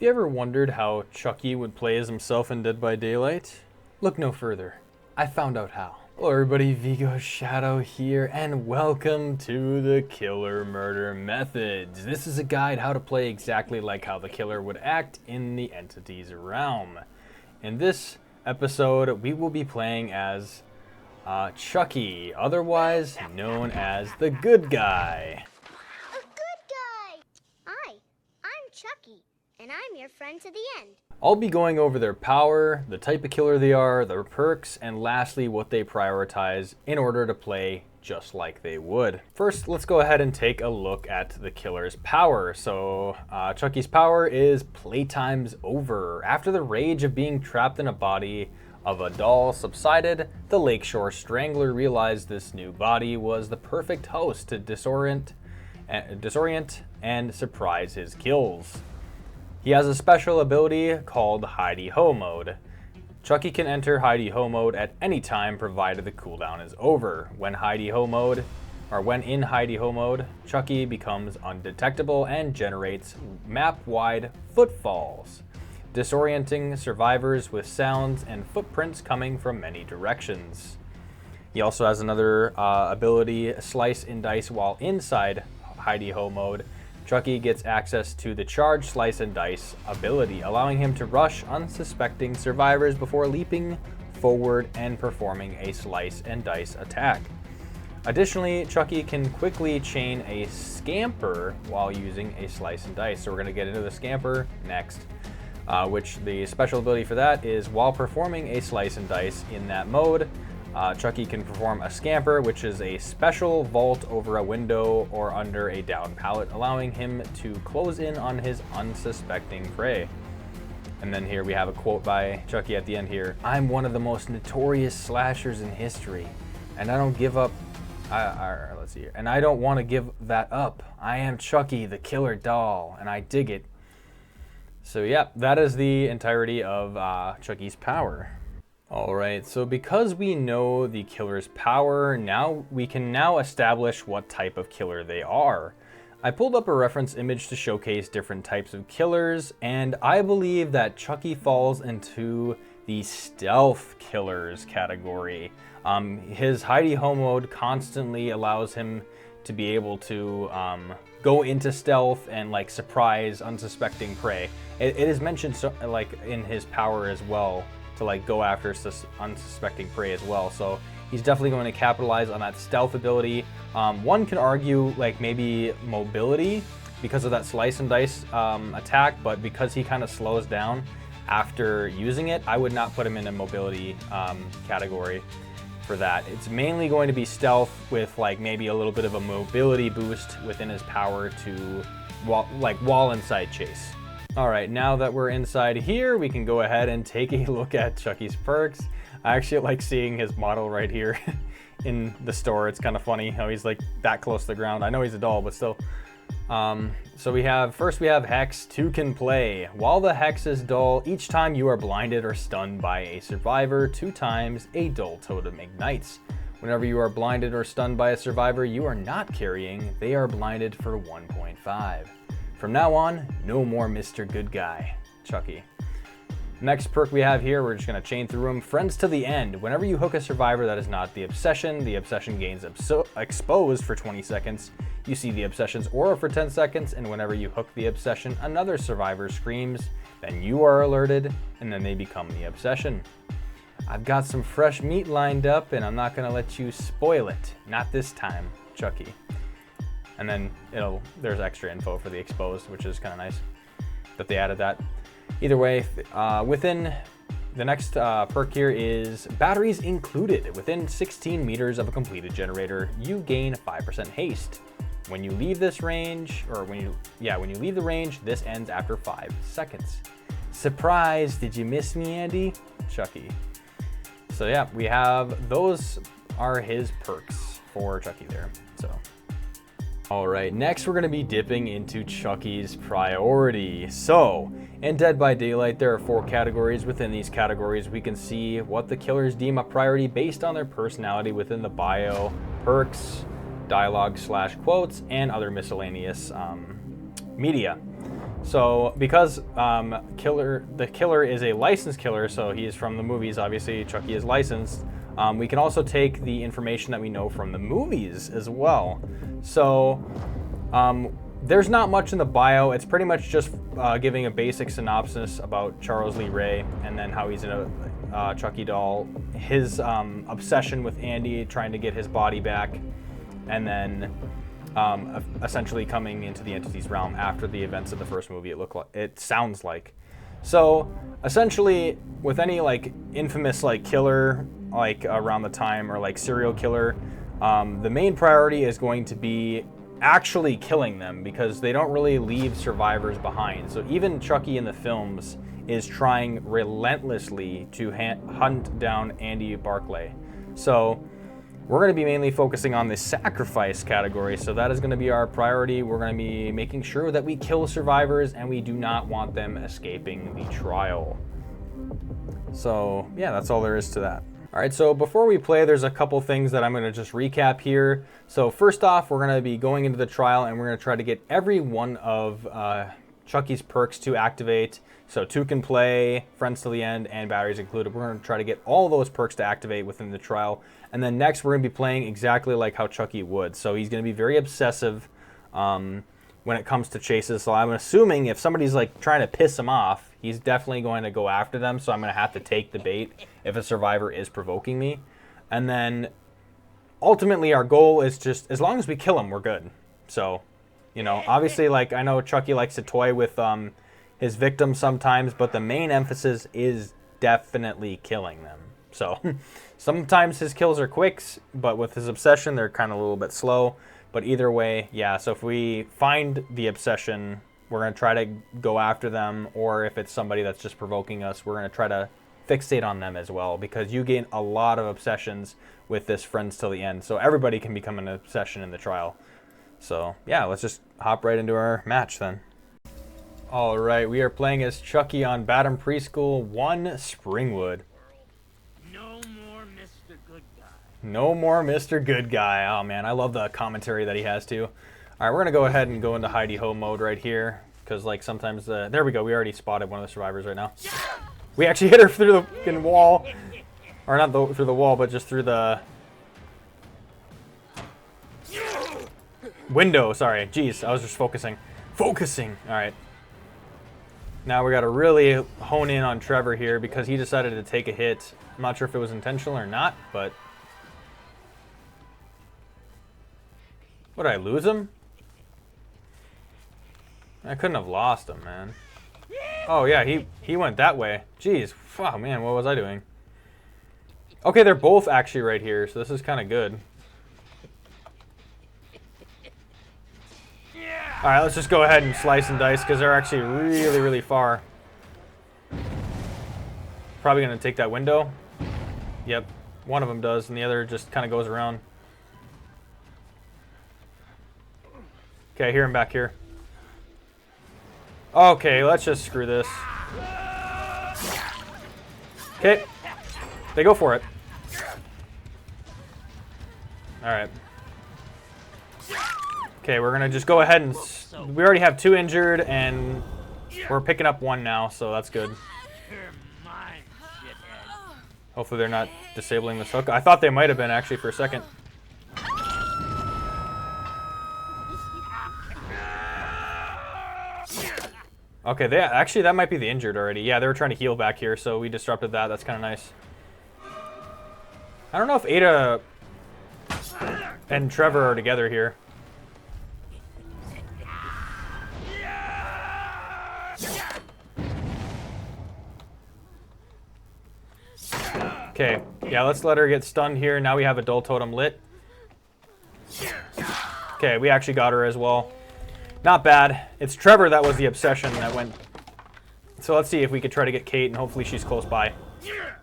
You ever wondered how Chucky would play as himself in Dead by Daylight? Look no further. I found out how. Hello everybody, Vigo Shadow here, and welcome to the Killer Murder Methods. This is a guide how to play exactly like how the killer would act in the entity's realm. In this episode, we will be playing as Chucky, otherwise known as the good guy. A good guy! Hi, I'm Chucky, and I'm your friend to the end. I'll be going over their power, the type of killer they are, their perks, and lastly what they prioritize in order to play just like they would. First, let's go ahead and take a look at the killer's power. So Chucky's power is playtime's over. After the rage of being trapped in a body of a doll subsided, the Lakeshore Strangler realized this new body was the perfect host to disorient and surprise his kills. He has a special ability called Hidey-Ho mode. Chucky can enter Hidey-Ho mode at any time provided the cooldown is over. When in Hidey-Ho mode, Chucky becomes undetectable and generates map-wide footfalls, disorienting survivors with sounds and footprints coming from many directions. He also has another ability, Slice and Dice. While inside Hidey-Ho mode, Chucky gets access to the Charge, Slice, and Dice ability, allowing him to rush unsuspecting survivors before leaping forward and performing a Slice and Dice attack. Additionally, Chucky can quickly chain a Scamper while using a Slice and Dice. So we're going to get into the Scamper next, which the special ability for that is while performing a Slice and Dice in that mode, Chucky can perform a Scamper, which is a special vault over a window or under a down pallet, allowing him to close in on his unsuspecting prey. And then here we have a quote by Chucky at the end here. "I'm one of the most notorious slashers in history, and I don't give up. Let's see here. And I don't want to give that up. I am Chucky, the killer doll, and I dig it." So yeah, that is the entirety of Chucky's power. Alright, so because we know the killer's power, we can now establish what type of killer they are. I pulled up a reference image to showcase different types of killers, and I believe that Chucky falls into the stealth killers category. His Hidey-Ho mode constantly allows him to be able to go into stealth and like surprise unsuspecting prey. It is mentioned in his power as well, to like go after unsuspecting prey as well. So he's definitely going to capitalize on that stealth ability. One can argue like maybe mobility because of that Slice and Dice attack, but because he kind of slows down after using it, I would not put him in a mobility category for that. It's mainly going to be stealth with like maybe a little bit of a mobility boost within his power to wall inside chase. Alright, now that we're inside here, we can go ahead and take a look at Chucky's perks. I actually like seeing his model right here in the store. It's kind of funny how he's like that close to the ground. I know he's a doll, but still. So we have Hex. 2 can play. While the Hex is dull, each time you are blinded or stunned by a survivor, 2 times a dull totem ignites. Whenever you are blinded or stunned by a survivor you are not carrying, they are blinded for 1.5. From now on, no more Mr. Good Guy, Chucky. Next perk we have here, we're just going to chain through them. Friends to the end. Whenever you hook a survivor that is not the obsession gains exposed for 20 seconds. You see the obsession's aura for 10 seconds, and whenever you hook the obsession, another survivor screams, then you are alerted, and then they become the obsession. I've got some fresh meat lined up, and I'm not going to let you spoil it. Not this time, Chucky. And then there's extra info for the exposed, which is kind of nice that they added that. Either way, within the next perk here is batteries included. Within 16 meters of a completed generator, you gain 5% haste. When you leave this range, when you leave the range, this ends after 5 seconds. Surprise! Did you miss me, Andy? Chucky. So yeah, we have those are his perks for Chucky there. So. Alright, next we're going to be dipping into Chucky's priority. So, in Dead by Daylight, there are 4 categories. Within these categories, we can see what the killers deem a priority based on their personality within the bio, perks, dialogue/quotes, and other miscellaneous media. So because the killer is a licensed killer, so he is from the movies, obviously Chucky is licensed, we can also take the information that we know from the movies as well. So there's not much in the bio. It's pretty much just giving a basic synopsis about Charles Lee Ray, and then how he's in a Chucky doll, his obsession with Andy, trying to get his body back, and then essentially coming into the entity's realm after the events of the first movie. It sounds like. So essentially, with any like infamous like killer like around the time, or like serial killer, the main priority is going to be actually killing them, because they don't really leave survivors behind. So even Chucky in the films is trying relentlessly to hunt down Andy Barclay. So we're going to be mainly focusing on the sacrifice category, so that is going to be our priority. We're going to be making sure that we kill survivors, and we do not want them escaping the trial. So yeah, that's all there is to that. All right, so before we play, there's a couple things that I'm going to just recap here. So first off, we're going to be going into the trial, and we're going to try to get every one of Chucky's perks to activate. So 2 can play, friends till the end, and batteries included. We're going to try to get all those perks to activate within the trial. And then next, we're going to be playing exactly like how Chucky would. So he's going to be very obsessive when it comes to chases. So I'm assuming if somebody's like trying to piss him off, he's definitely going to go after them. So I'm going to have to take the bait if a survivor is provoking me. And then ultimately our goal is just, as long as we kill him, we're good. So, you know, obviously, like, I know Chucky likes to toy with his victims sometimes, but the main emphasis is definitely killing them. So sometimes his kills are quicks, but with his obsession, they're kind of a little bit slow. But either way, yeah, so if we find the obsession, we're going to try to go after them. Or if it's somebody that's just provoking us, we're going to try to fixate on them as well, because you gain a lot of obsessions with this friends till the end. So everybody can become an obsession in the trial. So yeah, let's just hop right into our match then. All right, we are playing as Chucky on Batum Preschool 1 Springwood. No more Mr. Good Guy. No more Mr. Good Guy. Oh man, I love the commentary that he has too. All right, we're gonna go ahead and go into hidey ho mode right here, because like sometimes there we go. We already spotted one of the survivors right now. We actually hit her through the fucking wall, or not through the wall, but just through the window. Sorry, jeez, I was just focusing. All right. Now we got to really hone in on Trevor here, because he decided to take a hit. I'm not sure if it was intentional or not, but... What, did I lose him? I couldn't have lost him, man. Oh, yeah, he went that way. Jeez. Oh, man, what was I doing? Okay, they're both actually right here, so this is kind of good. All right, let's just go ahead and slice and dice, because they're actually really, really far. Probably going to take that window. Yep, one of them does, and the other just kind of goes around. Okay, I hear him back here. Okay, let's just screw this. Okay, they go for it. All right. Okay, we're going to just go ahead and... We already have 2 injured, and we're picking up 1 now, so that's good. Hopefully they're not disabling this hook. I thought they might have been, actually, for a second. Okay, actually, that might be the injured already. Yeah, they were trying to heal back here, so we disrupted that. That's kind of nice. I don't know if Ada and Trevor are together here. Okay, yeah, let's let her get stunned here. Now we have a dull totem lit. Okay, we actually got her as well. Not bad. It's Trevor that was the obsession that went. So let's see if we could try to get Kate, and hopefully she's close by. You're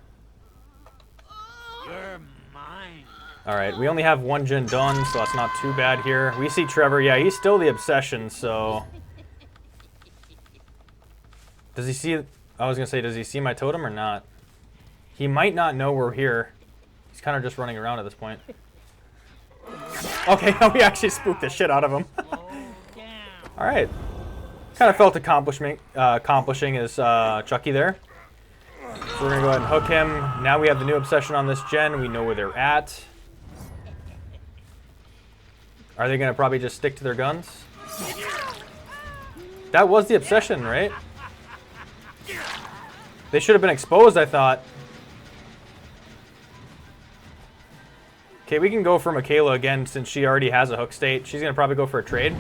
mine. All right, we only have 1 gen done, so that's not too bad here. We see Trevor. Yeah, he's still the obsession, so... Does he see... I was going to say, does he see my totem or not? He might not know we're here. He's kind of just running around at this point. Okay, we actually spooked the shit out of him. All right. Kind of felt accomplishing his Chucky there. So we're going to go ahead and hook him. Now we have the new obsession on this gen. We know where they're at. Are they going to probably just stick to their guns? That was the obsession, right? They should have been exposed, I thought. Okay, we can go for Michaela again since she already has a hook state. She's going to probably go for a trade.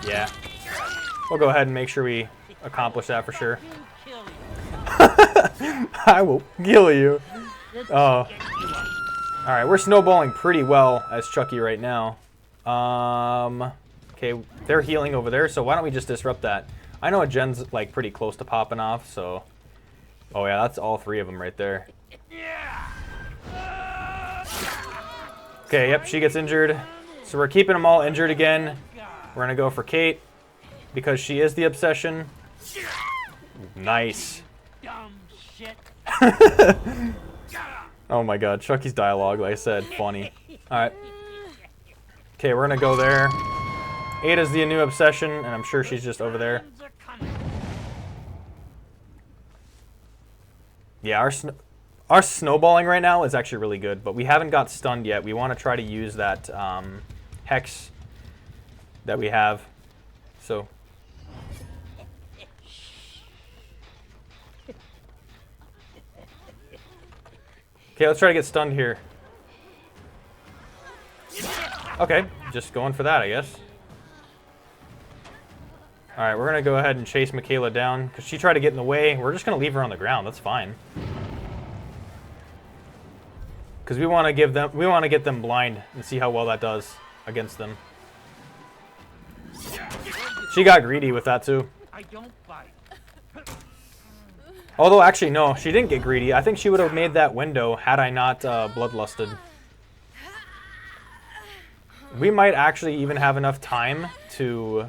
Yeah. We'll go ahead and make sure we accomplish that for sure. I will kill you. Oh. Alright, we're snowballing pretty well as Chucky right now. Okay, they're healing over there, so why don't we just disrupt that? I know a gen's like pretty close to popping off, so... Oh yeah, that's all three of them right there. Okay, yep, she gets injured. So we're keeping them all injured again. We're gonna go for Kate because she is the obsession. Nice. Dumb shit. Oh my god, Chucky's dialogue, like I said, funny. Alright. Okay, we're gonna go there. Ada's the new obsession, and I'm sure she's just over there. Yeah, our snowballing right now is actually really good, but we haven't got stunned yet. We want to try to use that hex that we have. So. Okay, let's try to get stunned here. Okay, just going for that, I guess. Alright, we're going to go ahead and chase Michaela down, because she tried to get in the way. We're just going to leave her on the ground, that's fine. Because we want to get them blind and see how well that does against them. She got greedy with that too. I don't bite. Although, actually, no, she didn't get greedy. I think she would have made that window had I not bloodlusted. We might actually even have enough time to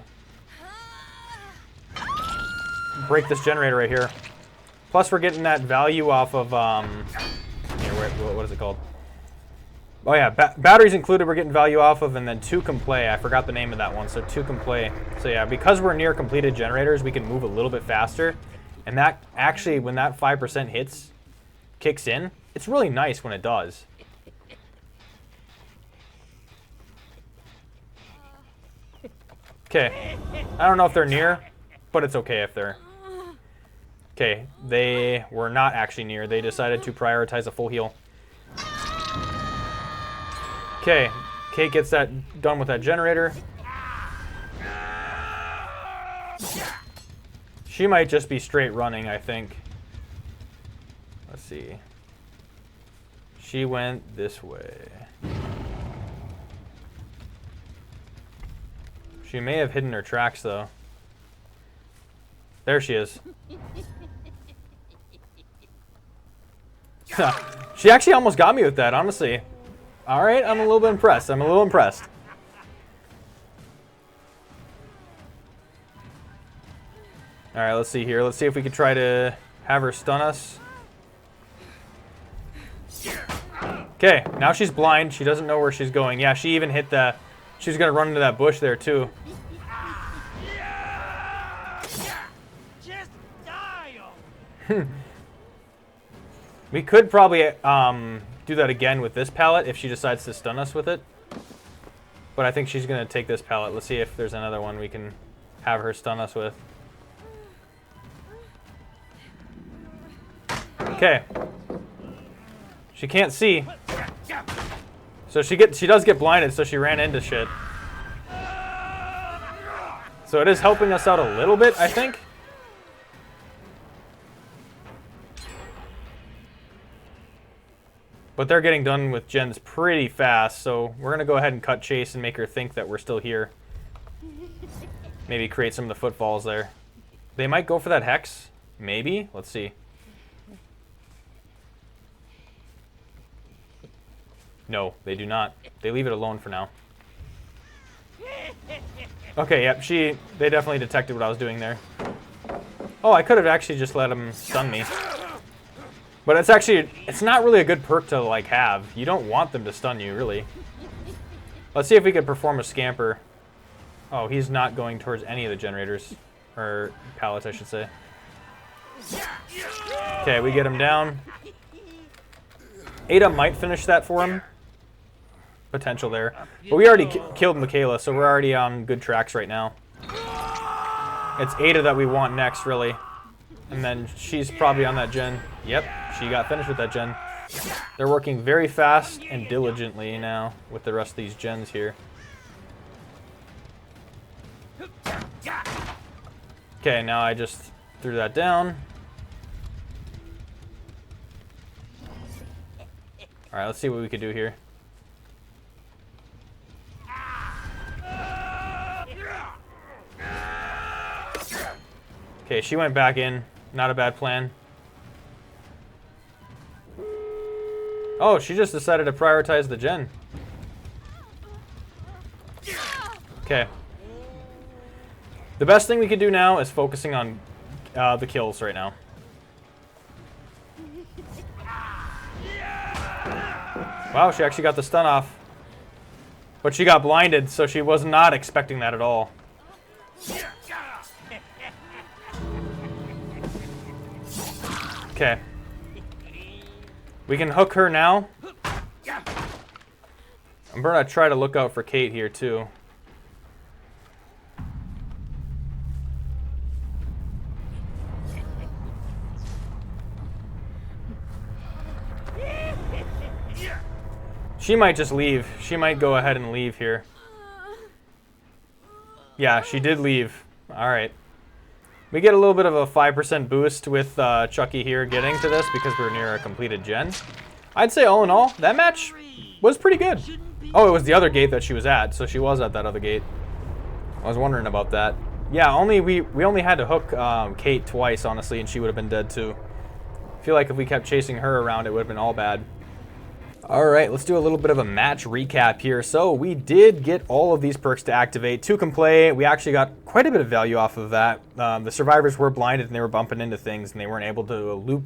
break this generator right here. Plus, we're getting that value off of, what is it called? Oh yeah, batteries included we're getting value off of, and then 2 can play. I forgot the name of that one, so 2 can play. So yeah, because we're near completed generators, we can move a little bit faster. And that actually, when that 5% kicks in, it's really nice when it does. Okay, I don't know if they're near, but it's okay if they're... Okay, they were not actually near. They decided to prioritize a full heal. Okay, Kate gets that done with that generator. She might just be straight running, I think. Let's see. She went this way. She may have hidden her tracks, though. There she is. She actually almost got me with that, honestly. All right, I'm a little bit impressed. I'm a little impressed. All right, let's see here. Let's see if we can try to have her stun us. Okay, now she's blind. She doesn't know where she's going. Yeah, she even hit the... She's going to run into that bush there, too. Just die. We could probably do that again with this pallet if she decides to stun us with it. But I think she's going to take this pallet. Let's see if there's another one we can have her stun us with. Okay. She can't see. So she does get blinded, so she ran into shit. So it is helping us out a little bit, I think. But they're getting done with gens pretty fast, so we're going to go ahead and cut chase and make her think that we're still here. Maybe create some of the footfalls there. They might go for that hex. Maybe. Let's see. No, they do not. They leave it alone for now. Okay, yep, they definitely detected what I was doing there. Oh, I could have actually just let them stun me. But it's not really a good perk to, like, have. You don't want them to stun you, really. Let's see if we could perform a scamper. Oh, he's not going towards any of the generators. Or pallets, I should say. Okay, we get him down. Ada might finish that for him. Potential there. But we already killed Michaela, so we're already on good tracks right now. It's Ada that we want next, really. And then she's probably on that gen. Yep, she got finished with that gen. They're working very fast and diligently now with the rest of these gens here. Okay, now I just threw that down. Alright, let's see what we could do here. Okay, she went back in. Not a bad plan. Oh, she just decided to prioritize the gen. Okay. The best thing we can do now is focusing on the kills right now. Wow, she actually got the stun off. But she got blinded, so she was not expecting that at all. Okay. We can hook her now. I'm gonna try to look out for Kate here too. She might just leave. She might go ahead and leave here. Yeah, she did leave. Alright. We get a little bit of a 5% boost with Chucky here getting to this because we're near a completed gen. I'd say all in all, that match was pretty good. Oh, it was the other gate that she was at, so she was at that other gate. I was wondering about that. Yeah, we only had to hook Kate twice, honestly, and she would have been dead too. I feel like if we kept chasing her around, it would have been all bad. Alright, let's do a little bit of a match recap here. So we did get all of these perks to activate. 2 can play. We actually got quite a bit of value off of that. The survivors were blinded and they were bumping into things and they weren't able to loop,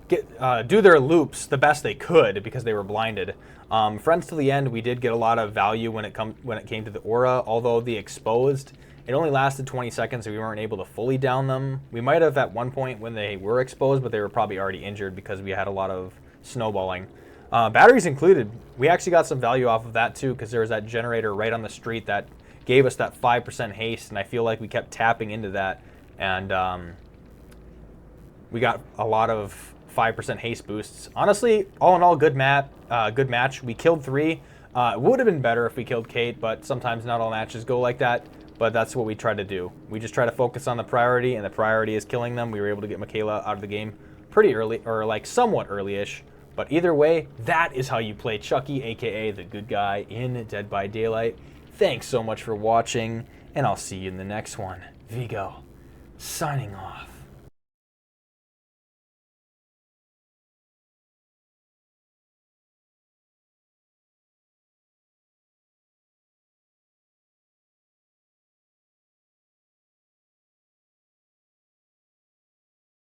do their loops the best they could because they were blinded. Friends to the end, we did get a lot of value when it came to the aura, although the exposed, it only lasted 20 seconds so we weren't able to fully down them. We might have at one point when they were exposed, but they were probably already injured because we had a lot of snowballing. Batteries included. We actually got some value off of that too because there was that generator right on the street that gave us that 5% haste, and I feel like we kept tapping into that, and we got a lot of 5% haste boosts. Honestly, all in all, good match. We killed 3. It would have been better if we killed Kate, but sometimes not all matches go like that, but that's what we try to do. We just try to focus on the priority, and the priority is killing them. We were able to get Michaela out of the game pretty early, or like somewhat early-ish. But either way, that is how you play Chucky, aka the good guy in Dead by Daylight. Thanks so much for watching, and I'll see you in the next one. Vigo, signing off.